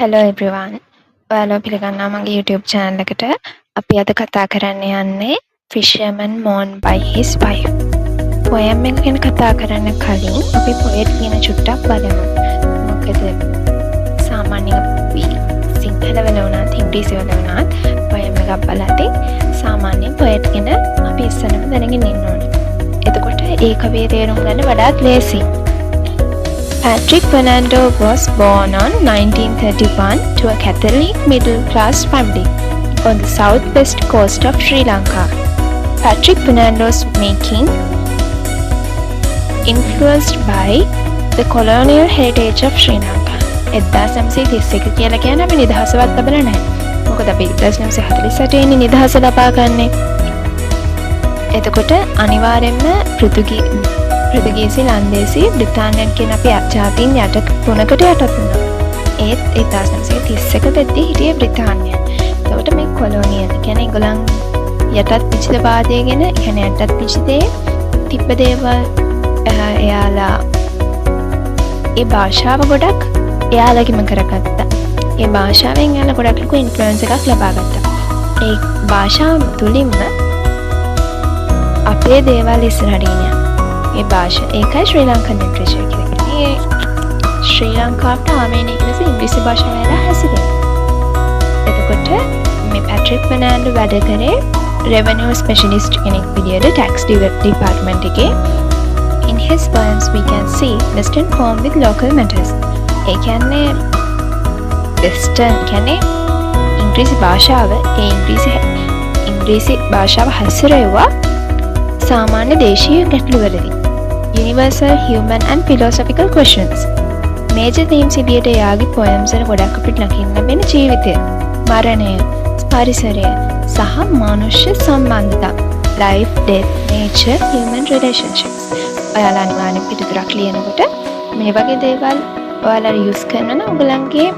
Hello everyone. ඔයාලව පිළිගන්නවා මගේ YouTube channel එකට. අපි අද කතා කරන්න යන්නේ Fisherman Mourned by His Wife. poem එක ගැන කතා කරන්න කලින් අපි poet කියන චුට්ටක් බලමු. මොකද සාමාන්‍යයෙන් අපි සිංහල වල වුණත් ඉංග්‍රීසි වල වුණත් poem එකක් බලද්දී සාමාන්‍යයෙන් poet ගැන අපි ඉස්සෙල්ලාම දැනගෙන ඉන්න ඕනේ. එතකොට ඒ කවිය තේරුම් ගන්න වඩාත් ලේසියි. Patrick Fernando was born on 1931 to a Catholic middle-class family on the southwest coast of Sri Lanka. Patrick Fernando's making influenced by the colonial heritage of Sri Lanka. 1931 කියලා කියන්නේ අපි නිදහසවත් ලැබලා නැහැ. මොකද අපි 1948 ඉන්නේ නිදහස ලබා ගන්නේ. එතකොට අනිවාර්යයෙන්ම පෘතුගීසි ලන්දේසි බ්‍රිතාන්‍යයන් කියන අපි ජාතීන් යට තුනකට යටත් වුණා. ඒත් 1931 වෙද්දී හිටියේ බ්‍රිතාන්‍යයන්. එතකොට මේ කොලෝනියල් කියන්නේ ඒගොල්ලන් යටත් පිටිතවාදය ගැන කියන්නේ යටත් පිටිතේ තිබ්බ දේවල් එයාලා ඒ භාෂාව ගොඩක් එයාලගෙම කරගත්තා. ඒ භාෂාවෙන් එයාලා ගොඩක් ලොකු ඉන්ෆ්ලුවන්ස් එකක් ලබා ගත්තා. ඒ භාෂාව තුලින්ම අපේ දේවල් ඉස්සරහට ගෙනියනවා. ඒ භාෂා ඒකයි ශ්‍රී ලංකන් ලිටරේචර් කියලා කියන්නේ. ශ්‍රී ලංකාවට ආමේනේ කියලා ඉංග්‍රීසි භාෂාව වල හැසිරෙනවා. එතකොට මේ පැට්‍රික් ෆර්නැන්ඩෝ වැඩ කරේ රෙවෙනියු ස්පෙෂලිස්ට් කෙනෙක් විදියට ටැක්ස් ඩිපාර්ට්මන්ට් එකේ. In his poems we can see western form with local matters. ඒ කියන්නේ වෙස්ටර්න් කියන්නේ ඉංග්‍රීසි භාෂාව ඉංග්‍රීසි භාෂාව හැසිරෙවුවා සාමාන්‍ය දේශීය ගැටලුවලදී. Universal human and philosophical questions. Major themes විදියට එයාගේ poems වල ගොඩක් අපිට දකින්න ලැබෙන ජීවිතය, මරණය, පරිසරය සහ මනුෂ්‍ය සම්බන්ධතා. Life, death, nature, human relationships. ඔයාලා අනිවාර්යෙන් පිටුතරක් ලියනකොට මේ වගේ දේවල් ඔයාලා යූස් කරනවා නම් ඔයගලන්ගේ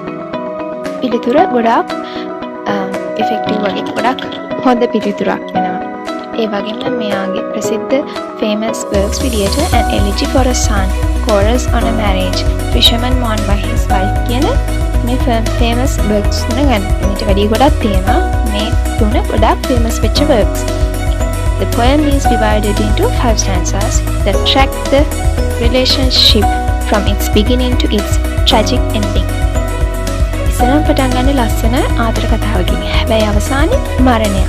පිළිතුර ගොඩක් effective වගේ ගොඩක් හොඳ පිළිතුරක් වෙනවා. ඒ වගේම මෙයාගේ ප්‍රසිද්ධ famous works විදියට An Elegy for a Son, Chorus on a Marriage, Fisherman Mourned by His Wife කියන මේ famous works තුන ගන්න. මේට වැඩි ගොඩක් තියෙනවා. මේ තුන ගොඩක් famous වෙච්ච works. The poem is divided into 5 stanzas that track the relationship from its beginning to its tragic ending. ඉස්සරහට පටන් ගන්න ලස්සන ආදර කතාවකින්. හැබැයි අවසානයේ මරණය.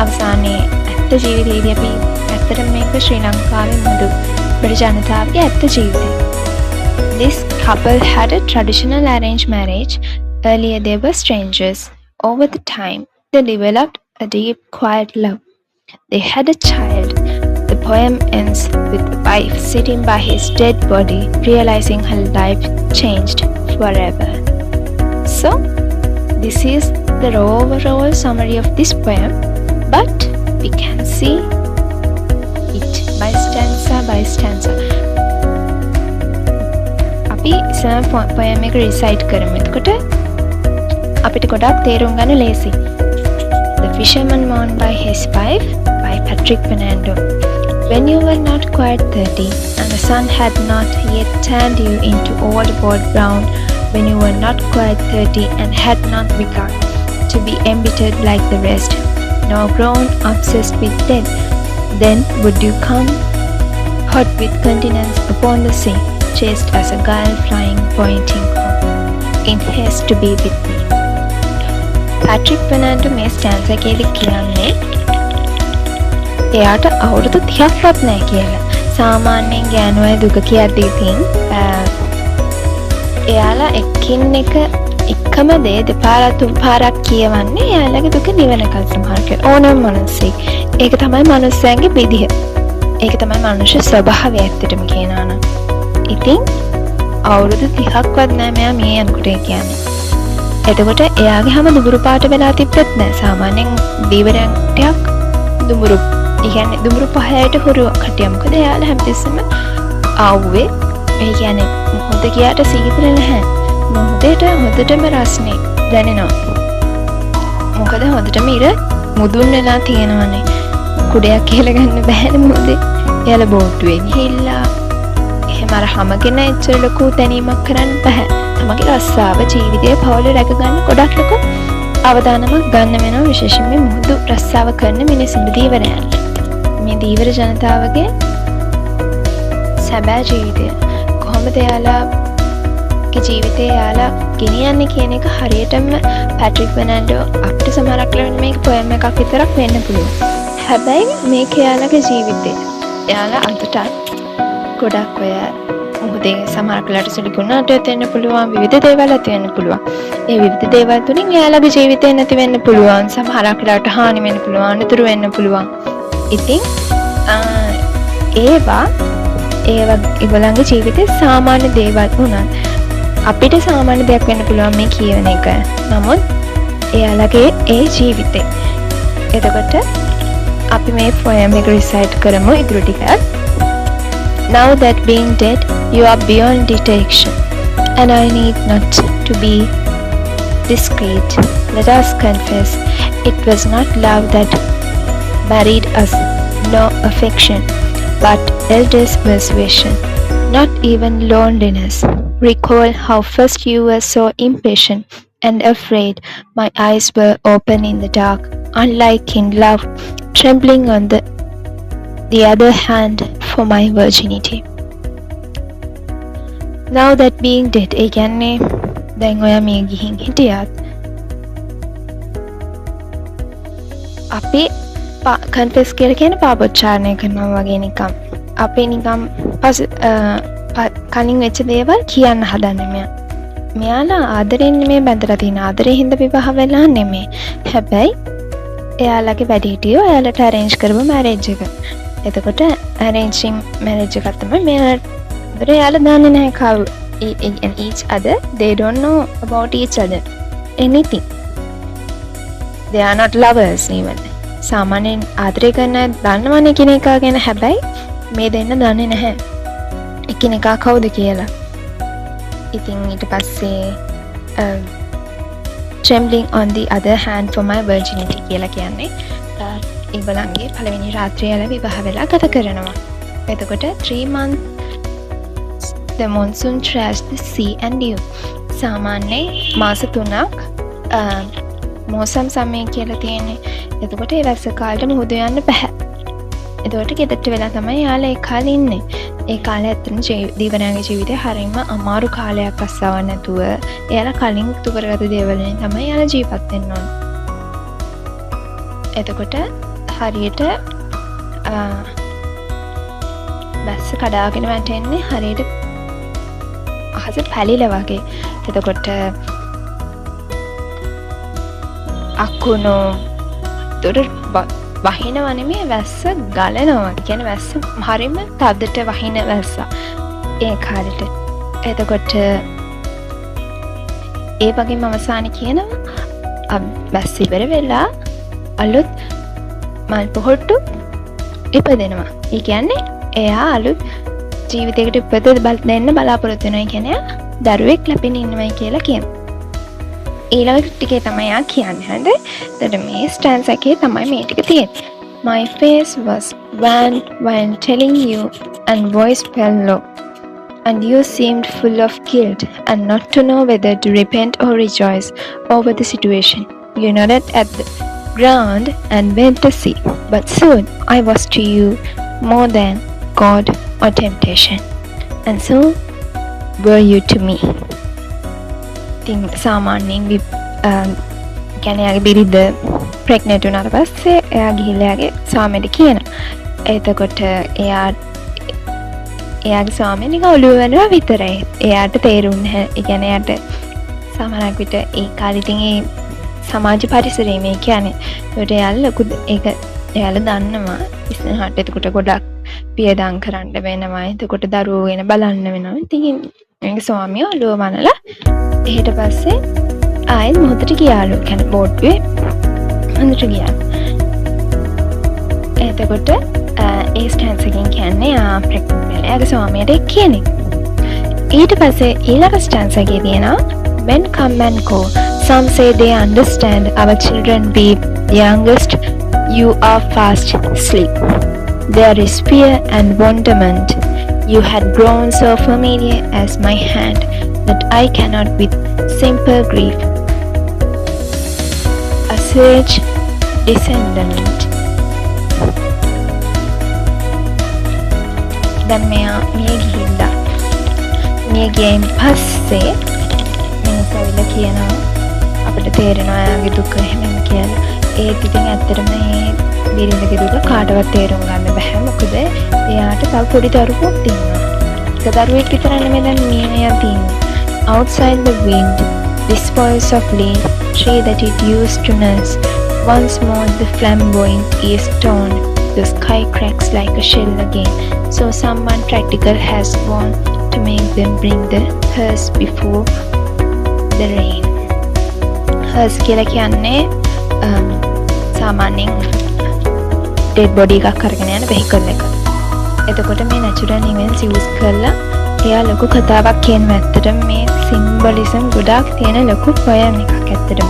අවසානයේ ජීවිතයේදී අපි ඇත්තටම මේක ශ්‍රී ලංකාවේ මුළු ජනතාවගේ ඇත්ත ජීවිතය. This couple had a traditional arranged marriage. Earlier they were strangers. Over the time, they developed a deep, quiet love. They had a child. The poem ends with the wife sitting by his dead body, realizing her life changed forever. So, this is the overall summary of this poem, but we can see it by stanza. අපි ඉස්සෙල්ලා poem එක recite කරමු. එතකොට අපිට ගොඩක් තේරුම් ගන්න ලේසි. The Fisherman Mourned by His Wife by Patrick Fernando. When you were not quite 30 and the sun had not yet turned you into old board brown, when you were not quite 30 and had not begun to be embittered like the rest, nor grown obsessed with death, then would you come hot with continence upon the sea, chased as a gull flying, pointing home, in haste to be with me. Patrick Fernando මේ ස්ටැන්සා එකේදී කියන්නේ එයාට අවුරුදු 30ක්වත් නැහැ කියලා. සාමාන්‍යයෙන් ගෑනු අය දුක කියද්දී ඉතින් එයාලා එකින් එක එකම දේ දෙපාරක් තුන් පාරක් කියවන්නේ එයාලගේ දුක නිවනකල් සමහරට ඕනම මනසෙක්. ඒක තමයි මනුස්සයන්ගේ විදිහ. ඒක තමයි මනුෂ්‍ය ස්වභාවය ඇත්තටම කියනවා නම්. ඉතින් අවුරුදු 30ක්වත් නැහැ මෙයා මේ යනකොට කියන්නේ. එතකොට එයාගේ හැම දුඹුරු පාට වෙලා තිබ්බත් නැහැ. සාමාන්‍යයෙන් දීවරයන් ටිකක් දුඹුරු. ඒ කියන්නේ දුඹුරු පහයට හුරු කටිය. මොකද එයාලා හැමතිස්සෙම ආව්වේ. ඒ කියන්නේ මොහොත ගියාට සීතල නැහැ. මොහොතේට හොඳටම රස්නේ දැනෙනවා. මොකද හොඳටම ඉර මුදුන් වෙලා තියෙනවනේ. කුඩයක් කියලා ගන්න බෑනේ මොකද එයාලා බෝට්ටුවේ ගිහිල්ලා එහෙම අර හැමගෙන එච්චර ලොකු දැනීමක් කරන්න බෑ. තමගේ රස්සාව ජීවිතයේ පවුල රැකගන්න ගොඩක් ලොකු අවදානමක් ගන්න වෙනවා, විශේෂයෙන්ම මුහුදු රස්සාව කරන මිනිසුන්ට, දීවරයන්ට. මේ දීවර ජනතාවගේ සැබෑ ජීවිතය කොහොමද එයාලාගේ ජීවිතේ එයාලා ගෙනියන්නේ කියන එක හරියටම පැට්‍රික් බර්නඩෝ අපිට සමහරක් වෙලාවට මේක පොයම් එකක් විතරක් වෙන්න පුළුවන්. හැබැයි මේක එයාලගේ ජීවිතේ. එයාලා අදටත් ගොඩක් ඔය මුහුදේ සමහරක් වෙලාවට සිලිකුණාට වෙන්න පුළුවන්, විවිධ දේවල් ඇති වෙන්න පුළුවන්. ඒ විවිධ දේවල් තුලින් එයාලගේ ජීවිතේ නැති වෙන්න පුළුවන්. සමහරක් වෙලාවට හානි වෙන්න පුළුවන්, අනතුරු වෙන්න පුළුවන්. ඉතින් ඒවා ඒගොල්ලන්ගේ ජීවිතේ සාමාන්‍ය දේවල් වුණත් අපිට සාමාන්‍ය දෙයක් වෙන්න පුළුවන් මේ කියවන එක. නමුත් එයාලගේ ඒ ජීවිතේ. එතකොට අපි මේ poem එක recite කරමු ඉදිරි ටික. Now that being dead, you are beyond detection, and I need not to be discreet. Let us confess, it was not love that married us, no affection, but eldest persuasion, not even loneliness. Recall how first you were so impatient and afraid. My eyes were open in the dark, unlike in love, trembling on the other hand for my virginity. Now that being dead, ඒ කියන්නේ දැන් ඔයා මේ ගිහින් හිටියත් අපි කන්ෆෙස් කියලා කියන පාපොච්චාරණය කරනවා වගේ නිකම්. අපි නිකම් කලින් වෙච්ච දේවල් කියන්න හදන්නේ මෙයාලා ආදරෙන් නෙමෙයි බැඳලා තියෙන, ආදරේ හින්දා විවාහ වෙලා නෙමෙයි. හැබැයි එයාලගේ වැඩිහිටියෝ එයාලට arrange කරපු marriage එක. එතකොට arranging marriage එකක් තමයි මෙයාලා එයාලා දන්නේ නැහැ කවුරු. each other, they don't know about each other anything. They are not lovers even. සාමාන්‍යයෙන් ආදරය කරන දන්නවනේ කෙනෙක්ා ගැන, හැබැයි මේ දෙන්න දන්නේ නැහැ එකිනෙකා කවුද කියලා. ඉතින් ඊට පස්සේ trembling on the other hand for my virginity කියලා කියන්නේ ඒගොල්ලන්ගේ පළවෙනි රාත්‍රිය වල විවාහ වෙලා ගත කරනවා. එතකොට 3 months the monsoon trashed the sea and you. සාමාන්‍යයෙන් මාස 3ක් මෝසම් සමය කියලා තියෙන්නේ. එතකොට ඒ වැස්ස කාලෙට මුහුද යන්න බෑ. එතකොට ගෙදරට වෙලා තමයි යාළුවා ඒ කාලේ ඉන්නේ. ඒ කාලේ ඇත්තටම දීවරයාගේ ජීවිතේ හරියම අමාරු කාලයක් අස්සාව නැතුව එයාලා කලින් තු කරගත දේවල් වලින් තමයි යාළුවා ජීවත් වෙන්න ඕන. එතකොට හරියට බැස්ස කඩාගෙන වැටෙන්නේ හරියට අහස පැලිලා වගේ. එතකොට අකුණු දොර වහිනවා නෙමෙයි, වැස්ස ගලනවා. කියන්නේ වැස්ස හරියම තදට වහින වැස්ස ඒ කාලෙට. එතකොට ඒ වගේම අවසානයේ කියනවා වැස්ස ඉවර වෙලා අලුත් මල් පොහොට්ටු ඉපදෙනවා. ඒ කියන්නේ එයා අලුත් ජීවිතයකට ඉපද දෙන්න බලාපොරොත්තු වෙනවා. ඒ කියන්නේ දරුවෙක් ලැබෙන්න ඉන්නවයි කියලා කියනවා. ඊළඟ ටිකේ තමයි යා කියන්නේ. හරිද? එතකොට මේ ස්ටැන්ස් එකේ තමයි මේ ටික තියෙන්නේ. My face was wan when telling you, and voice fell low, and you seemed full of guilt and not to know whether to repent or rejoice over the situation. You nodded at the ground and went to see, but soon I was to you more than God or temptation, and so were you to me. සාමාන්‍යයෙන් කියන්නේ යාගේ බිරිඳ pregnant වුණාට පස්සේ එයා ගිහිල්ලා යාගේ ස්වාමීට කියනවා. එතකොට එයාගේ ස්වාමී නිකන් ඔළුව වෙනවා විතරයි. එයාට තේරුන්නේ නැහැ. ඒ කියන්නේ එයාට සමහරක් විට ඒ කාලේ ඉතින් ඒ සමාජ පරිසරයේ මේ කියන්නේ ඒකට එයාලා ලොකු ඒක එයාලා දන්නවා. ඉස්සරහට එතකොට ගොඩක් පියදම් කරන්න වෙනවා. එතකොට දරුවෝ වෙන බලන්න වෙනවා. ඉතින් එයාගේ ස්වාමියා ඔළුව මනලා ඊට පස්සේ ආයෙත් මොහොතට ගියාලු. කියන්නේ බෝට්ටුවේ හඳට ගියා. එතකොට ඒ ස්ටැන්ස් එකෙන් කියන්නේ ප්‍රෙග්නන්ට් වෙලා එයාගේ ස්වාමියාට කියන එක. ඊට පස්සේ ඊළඟ ස්ටැන්ස් එකේ තියෙනවා men come and go, some say they understand our children be youngest, you are fast asleep. There is fear and wonderment, You had grown so familiar as my hand that I cannot with simple grief. A sage descendant. දැන් මෙයා මිය ගිහිල්ලා මිය ගියයින් පස්සේ මිනිස්සු ඇවිල්ලා කියනවා අපිට තේරෙනවා එයාගේ දුක එහෙම කියලා. ඒත් ඉතින් ඇත්තටම මේ බිරිඳගේ දුක කාටවත් තේරුම් ගන්න බෑ. මොකද එයාට තව පොඩි දරුවෙක් තියෙනවා. එක දරුවෙක් විතර නෙමෙයි දැන් මියලා තියෙන්නේ. Outside the wind, the spoils of leaf, tree that it used to nurse. Once more the flamboyant is torn. The sky cracks like a shell again. So someone practical has gone to make them bring the hearse before the rain. Hearse කියලා කියන්නේ සාමාන්‍යයෙන් dead body එකක් අරගෙන යන vehicle එක. එතකොට මේ natural events use කරලා එයා ලොකු කතාවක් කියනවා. ඇත්තටම මේ symbolism ගොඩාක් තියෙන ලොකු poem එකක් ඇත්තටම.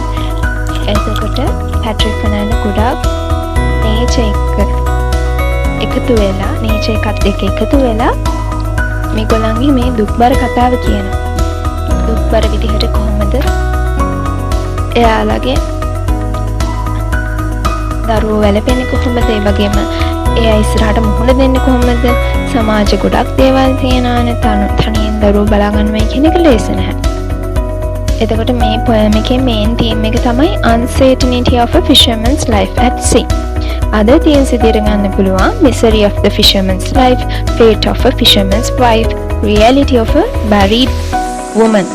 එතකොට පැට්‍රික් ෆර්නැන්ඩෝ ගොඩාක් nature එකතු වෙලා nature එකත් එක්ක එකතු වෙලා මේගොල්ලන්ගේ මේ දුක්බර කතාව කියනවා. දුක්බර විදිහට කොහොමද එයාලගේ දරුවෝ වැළපෙන්නේ කොහොමද, ඒ වගේම එයා ඉස්සරහට මුහුණ දෙන්නේ කොහොමද, සමාජෙ ගොඩක් දේවල් තියෙනවානේ, තනියෙන් දරුවෝ බලා ගන්නවයි කියන එක ලේසි නැහැ. එතකොට මේ poem එකේ main theme එක තමයි uncertainty of a fisherman's life at sea. Other themes විදිහට ගන්න පුළුවන් misery of the fisherman's life, fate of a fisherman's wife, reality of a married woman.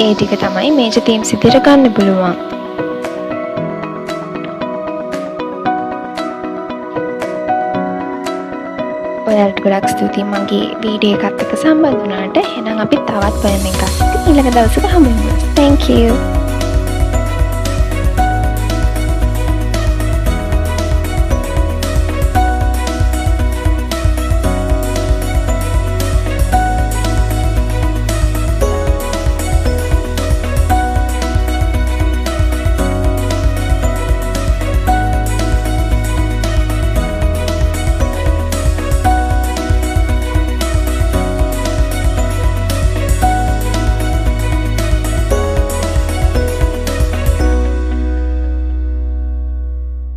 ඒ ටික තමයි major themes විදිහට ගන්න පුළුවන්. ඔයාලට ගොඩක් ස්තුතියි මගේ වීඩියෝ එකත් එක්ක සම්බන්ධ වුණාට. එහෙනම් අපි තවත් poem එකක් ඊළඟ දවසක හමු වෙමු. Thank you.